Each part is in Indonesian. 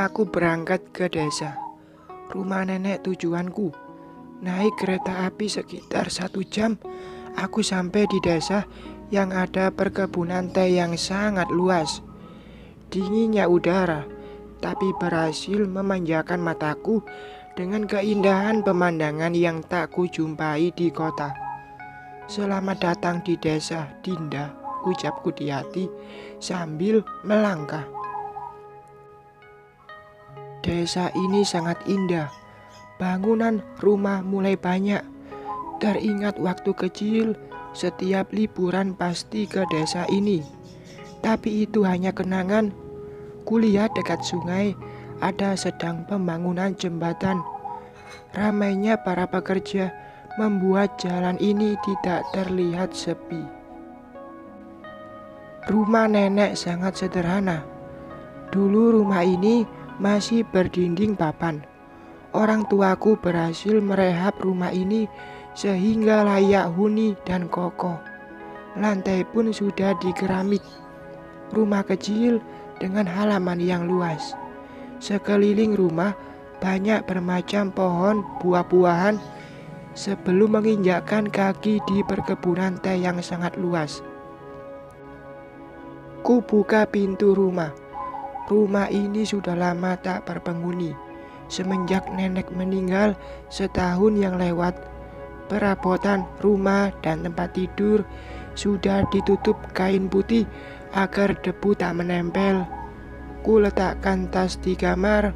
Aku berangkat ke desa. Rumah nenek tujuanku. Naik kereta api sekitar 1 jam. Aku sampai di desa yang ada perkebunan teh yang sangat luas. Dinginnya udara, tapi berhasil memanjakan mataku dengan keindahan pemandangan yang tak kujumpai di kota. Selamat datang di desa, Dinda, ucapku di hati sambil melangkah. Desa ini sangat indah. Bangunan rumah mulai banyak. Teringat waktu kecil, setiap liburan pasti ke desa ini. Tapi itu hanya kenangan. Kulihat dekat sungai ada sedang pembangunan jembatan. Ramainya para pekerja membuat jalan ini tidak terlihat sepi. Rumah nenek sangat sederhana. Dulu rumah ini masih berdinding papan. Orang tuaku berhasil merehab rumah ini sehingga layak huni dan kokoh. Lantai pun sudah dikeramik. Rumah kecil dengan halaman yang luas. Sekeliling rumah banyak bermacam pohon buah-buahan. Sebelum menginjakkan kaki di perkebunan teh yang sangat luas, ku buka pintu rumah. Rumah ini sudah lama tak berpenghuni. Semenjak nenek meninggal setahun yang lewat, perabotan rumah dan tempat tidur sudah ditutup kain putih agar debu tak menempel. Ku letakkan tas di kamar,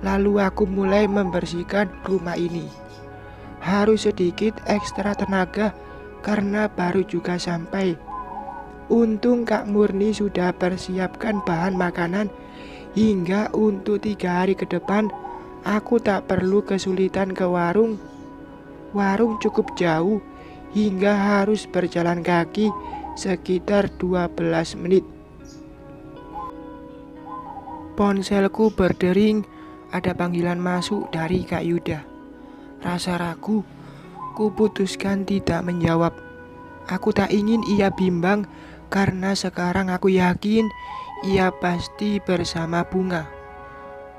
lalu aku mulai membersihkan rumah ini. Harus sedikit ekstra tenaga karena baru juga sampai. Untung Kak Murni sudah persiapkan bahan makanan hingga untuk 3 hari ke depan. Aku tak perlu kesulitan ke warung. Warung cukup jauh hingga harus berjalan kaki sekitar 12 menit. Ponselku berdering, ada panggilan masuk dari Kak Yuda. Rasa ragu, ku putuskan tidak menjawab. Aku tak ingin ia bimbang karena sekarang aku yakin ia pasti bersama Bunga.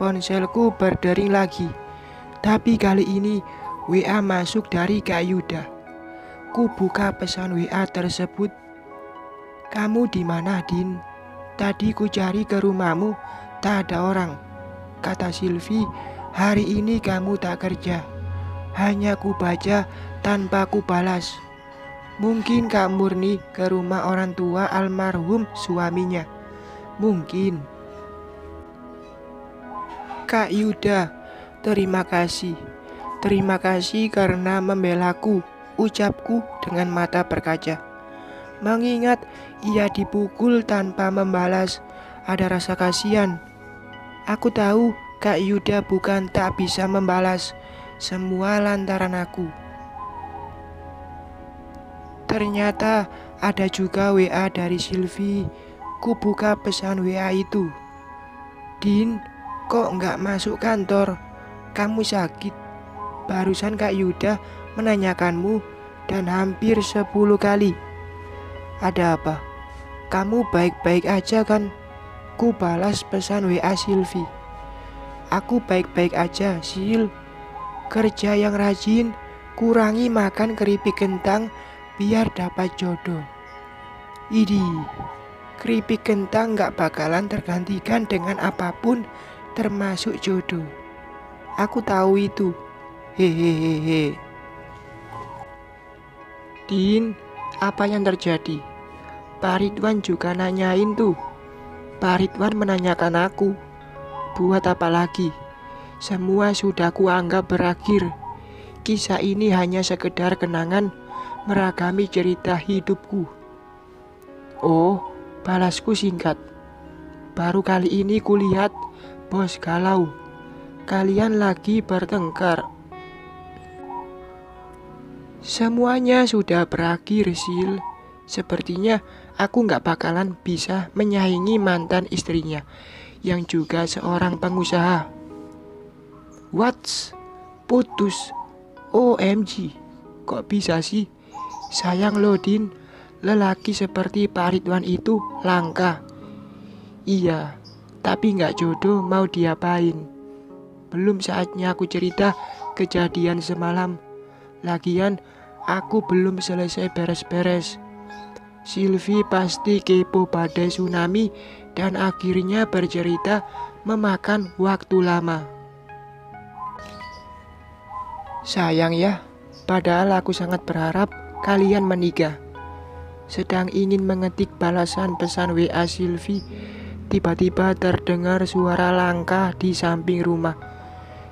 Ponselku berdering lagi, tapi kali ini WA masuk dari Kak Yuda. Ku buka pesan WA tersebut. "Kamu di mana, Din? Tadi ku cari ke rumahmu, tak ada orang. Kata Silvi, hari ini kamu tak kerja." Hanya ku baca tanpa ku balas. Mungkin Kak Murni ke rumah orang tua almarhum suaminya. Mungkin. Kak Yuda, terima kasih. Terima kasih karena membelaku, ucapku dengan mata berkaca. Mengingat ia dipukul tanpa membalas, ada rasa kasihan. Aku tahu Kak Yuda bukan tak bisa membalas. Semua lantaran aku. Ternyata ada juga WA dari Silvi. Ku buka pesan WA itu. "Din, kok nggak masuk kantor? Kamu sakit? Barusan Kak Yuda menanyakanmu dan hampir 10 kali. Ada apa? Kamu baik-baik aja kan?" Ku balas pesan WA Silvi. "Aku baik-baik aja, Sil. Kerja yang rajin, kurangi makan keripik kentang biar dapat jodoh." Idih, keripik kentang gak bakalan tergantikan dengan apapun termasuk jodoh. Aku tahu itu. Hehehe. Din, apa yang terjadi? Pak Ridwan juga nanyain tuh. Pak Ridwan menanyakan aku, buat apa lagi? Semua sudah kuanggap berakhir. Kisah ini hanya sekedar kenangan meragami cerita hidupku. Oh, balasku singkat. Baru kali ini kulihat bos galau. Kalian lagi bertengkar. Semuanya sudah berakhir, Sil. Sepertinya aku gak bakalan bisa menyaingi mantan istrinya yang juga seorang pengusaha. What? Putus? OMG, kok bisa sih? Sayang lo, Din. Lelaki seperti Pak Ridwan itu langka. Iya, tapi nggak jodoh mau diapain. Belum saatnya aku cerita kejadian semalam. Lagian aku belum selesai beres-beres. Sylvie pasti kepo badai tsunami dan akhirnya bercerita memakan waktu lama. Sayang ya, padahal aku sangat berharap kalian menikah. Sedang ingin mengetik balasan pesan WA Sylvie, tiba-tiba terdengar suara langkah di samping rumah.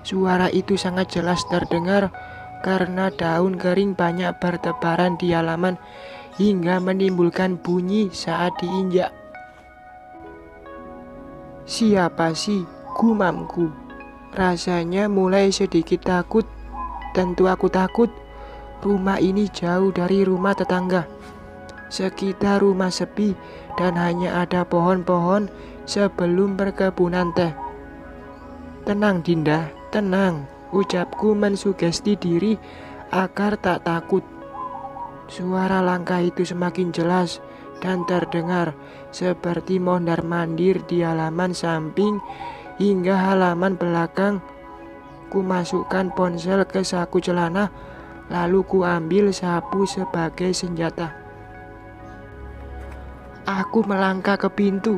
Suara itu sangat jelas terdengar karena daun kering banyak bertebaran di halaman hingga menimbulkan bunyi saat diinjak. Siapa sih? Gumamku. Rasanya mulai sedikit takut. Tentu aku takut. Rumah ini jauh dari rumah tetangga. Sekitar rumah sepi dan hanya ada pohon-pohon sebelum perkebunan teh. Tenang Dinda, tenang. Ucapku mensugesti diri agar tak takut. Suara langkah itu semakin jelas dan terdengar seperti mondar-mandir di halaman samping hingga halaman belakang. Ku masukkan ponsel ke saku celana, lalu ku ambil sapu sebagai senjata. Aku melangkah ke pintu.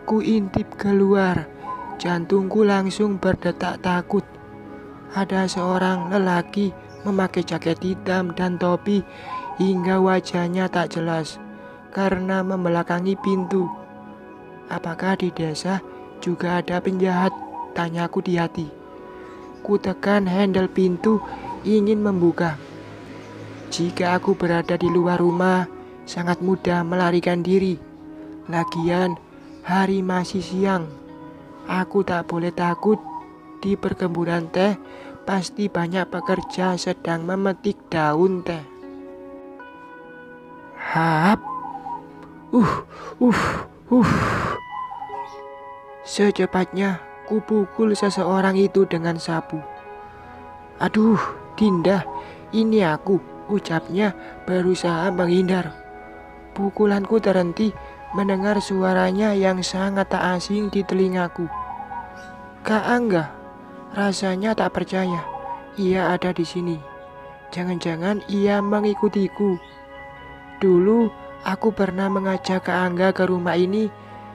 Ku intip keluar. Jantungku langsung berdetak takut. Ada seorang lelaki memakai jaket hitam dan topi hingga wajahnya tak jelas karena membelakangi pintu. Apakah di desa juga ada penjahat? Tanyaku di hati. Ku tekan handle pintu ingin membuka. Jika aku berada di luar rumah, sangat mudah melarikan diri. Lagian, hari masih siang. Aku tak boleh takut. Di perkebunan teh, pasti banyak pekerja sedang memetik daun teh. Hap. Uh. Secepatnya, ku pukul seseorang itu dengan sapu. Aduh, Dinda, ini aku, ucapnya berusaha menghindar. Pukulanku terhenti mendengar suaranya yang sangat tak asing di telingaku. Kak Angga, rasanya tak percaya. Ia ada di sini. Jangan-jangan ia mengikutiku. Dulu aku pernah mengajak Kak Angga ke rumah ini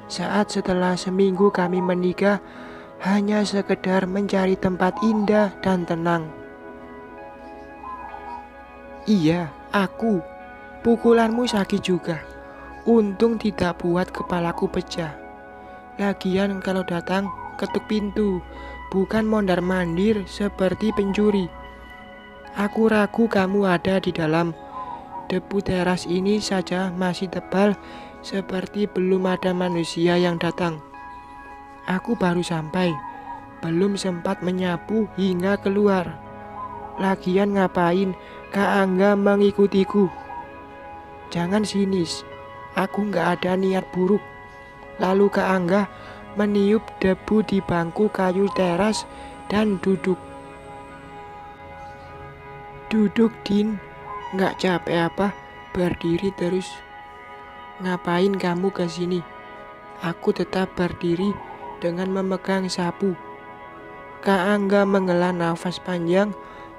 saat setelah seminggu kami menikah, hanya sekedar mencari tempat indah dan tenang. Iya, aku. Pukulanmu sakit juga. Untung tidak buat kepalaku pecah. Lagian kalau datang, ketuk pintu, bukan mondar-mandir seperti pencuri. Aku ragu kamu ada di dalam. Debu teras ini saja masih tebal, seperti belum ada manusia yang datang. Aku baru sampai, belum sempat menyapu hingga keluar. Lagian ngapain Kak Angga mengikutiku? Jangan sinis, aku nggak ada niat buruk. Lalu Kak Angga meniup debu di bangku kayu teras dan duduk. Duduk Din, nggak capek apa berdiri terus? Ngapain kamu ke sini? Aku tetap berdiri dengan memegang sapu. Kak Angga menghela nafas panjang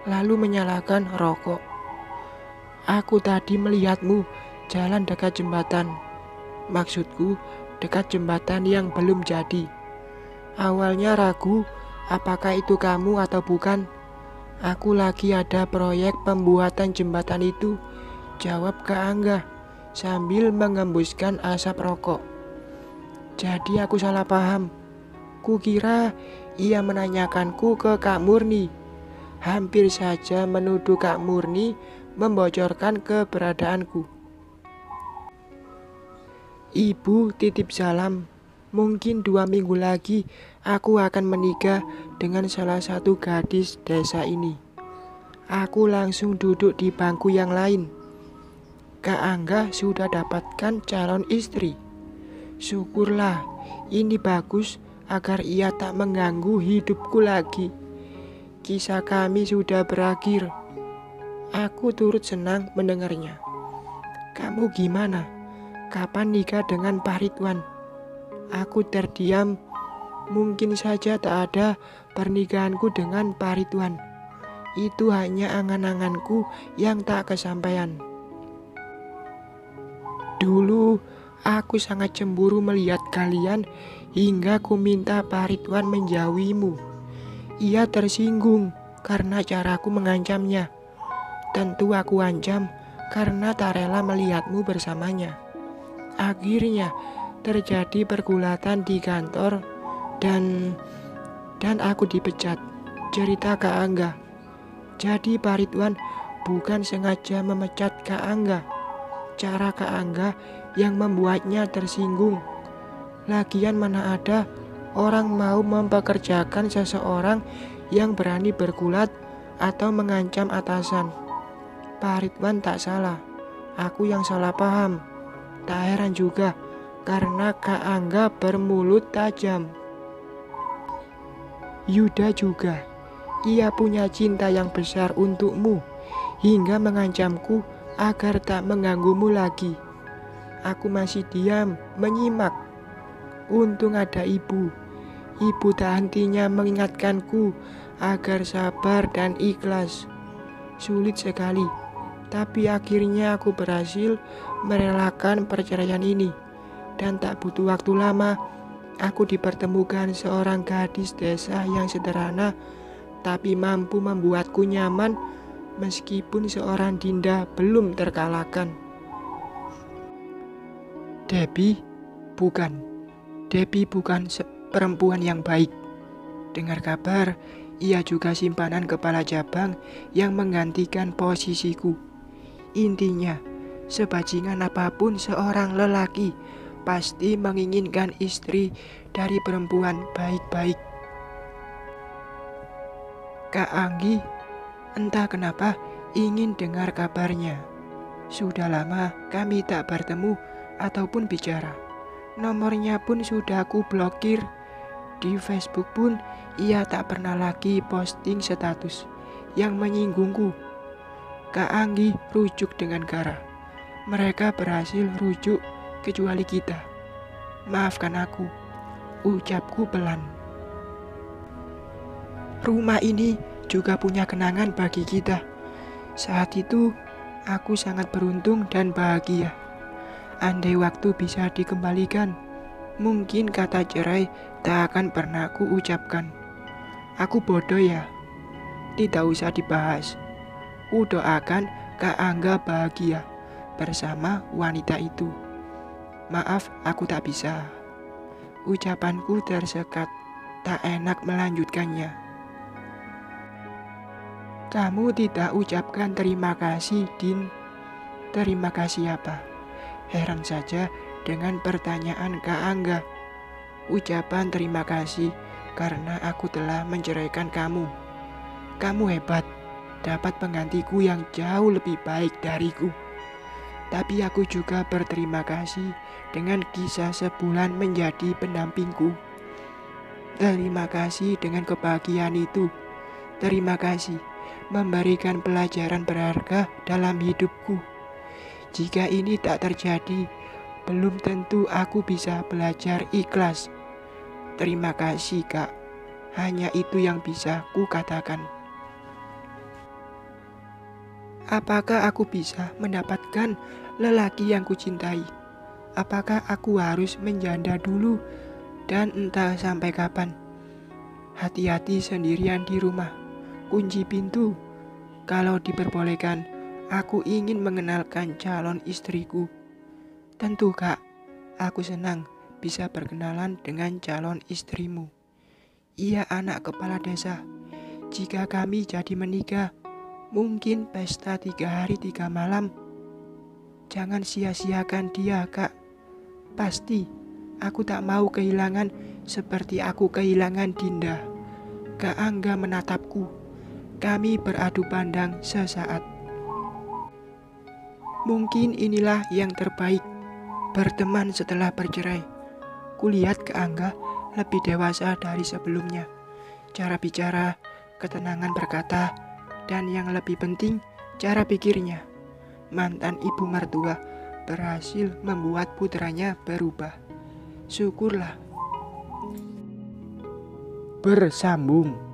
lalu menyalakan rokok. Aku tadi melihatmu jalan dekat jembatan. Maksudku dekat jembatan yang belum jadi. Awalnya ragu apakah itu kamu atau bukan. Aku lagi ada proyek pembuatan jembatan itu, jawab Kak Angga sambil mengembuskan asap rokok. Jadi aku salah paham. Kukira ia menanyakanku ke Kak Murni. Hampir saja menuduh Kak Murni membocorkan keberadaanku. Ibu titip salam. Mungkin 2 minggu lagi aku akan menikah dengan salah satu gadis desa ini. Aku langsung duduk di bangku yang lain. Kak Angga sudah dapatkan calon istri. Syukurlah, ini bagus agar ia tak mengganggu hidupku lagi. Kisah kami sudah berakhir. Aku turut senang mendengarnya. Kamu gimana? Kapan nikah dengan Pak Ridwan? Aku terdiam Mungkin saja tak ada pernikahanku dengan Pak Ridwan. Itu hanya angan-anganku yang tak kesampaian. Dulu aku sangat cemburu melihat kalian hingga ku minta Pak Ridwan menjauhimu. Ia tersinggung karena caraku mengancamnya. Tentu aku ancam karena tak rela melihatmu bersamanya. Akhirnya terjadi pergulatan di kantor dan aku dipecat. Cerita Kak Angga. Jadi Pak Ridwan bukan sengaja memecat Kak Angga. Cara Kak Angga yang membuatnya tersinggung. Lagian mana ada orang mau mempekerjakan seseorang yang berani bergulat atau mengancam atasan. Pak Ridwan tak salah, aku yang salah paham. Tak heran juga karena Kak Angga bermulut tajam. Yuda juga, ia punya cinta yang besar untukmu hingga mengancamku agar tak mengganggumu lagi. Aku masih diam, menyimak. Untung ada ibu. Ibu tak hentinya mengingatkanku agar sabar dan ikhlas. Sulit sekali, tapi akhirnya aku berhasil merelakan perceraian ini. Dan tak butuh waktu lama, aku dipertemukan seorang gadis desa yang sederhana, tapi mampu membuatku nyaman meskipun seorang Dinda belum terkalahkan. Debbie bukan perempuan yang baik. Dengar kabar, ia juga simpanan kepala cabang yang menggantikan posisiku. Intinya, sebajingan apapun seorang lelaki pasti menginginkan istri dari perempuan baik-baik. Kak Anggi, entah kenapa ingin dengar kabarnya. Sudah lama kami tak bertemu ataupun bicara. Nomornya pun sudah aku blokir. Di Facebook pun ia tak pernah lagi posting status yang menyinggungku. Kak Anggi rujuk dengan Gara. Mereka berhasil rujuk kecuali kita. Maafkan aku, ucapku pelan. Rumah ini juga punya kenangan bagi kita. Saat itu aku sangat beruntung dan bahagia. Andai waktu bisa dikembalikan, mungkin kata cerai tak akan pernah aku ucapkan. Aku bodoh ya, tidak usah dibahas. Kudoakan Kak Angga bahagia bersama wanita itu. Maaf, aku tak bisa. Ucapanku tersekat, tak enak melanjutkannya. Kamu tidak ucapkan terima kasih, Din. Terima kasih apa? Heran saja dengan pertanyaan Kak Angga. Ucapan terima kasih karena aku telah menceraikan kamu. Kamu hebat, dapat penggantiku yang jauh lebih baik dariku. Tapi aku juga berterima kasih dengan kisah sebulan menjadi pendampingku. Terima kasih dengan kebahagiaan itu. Terima kasih memberikan pelajaran berharga dalam hidupku. Jika ini tak terjadi, belum tentu aku bisa belajar ikhlas. Terima kasih, Kak. Hanya itu yang bisa ku katakan. Apakah aku bisa mendapatkan lelaki yang kucintai? Apakah aku harus menjanda dulu dan entah sampai kapan? Hati-hati sendirian di rumah. Kunci pintu. Kalau diperbolehkan, aku ingin mengenalkan calon istriku. Tentu, Kak. Aku senang bisa berkenalan dengan calon istrimu. Ia anak kepala desa. Jika kami jadi menikah, mungkin pesta 3 hari 3 malam. Jangan sia-siakan dia, Kak. Pasti aku tak mau kehilangan seperti aku kehilangan Dinda. Kak Angga menatapku. Kami beradu pandang sesaat. Mungkin inilah yang terbaik, berteman setelah bercerai. Kulihat Kak Angga lebih dewasa dari sebelumnya. Cara bicara, ketenangan berkata, dan yang lebih penting, cara pikirnya. Mantan ibu mertua berhasil membuat putranya berubah. Syukurlah. bersambung.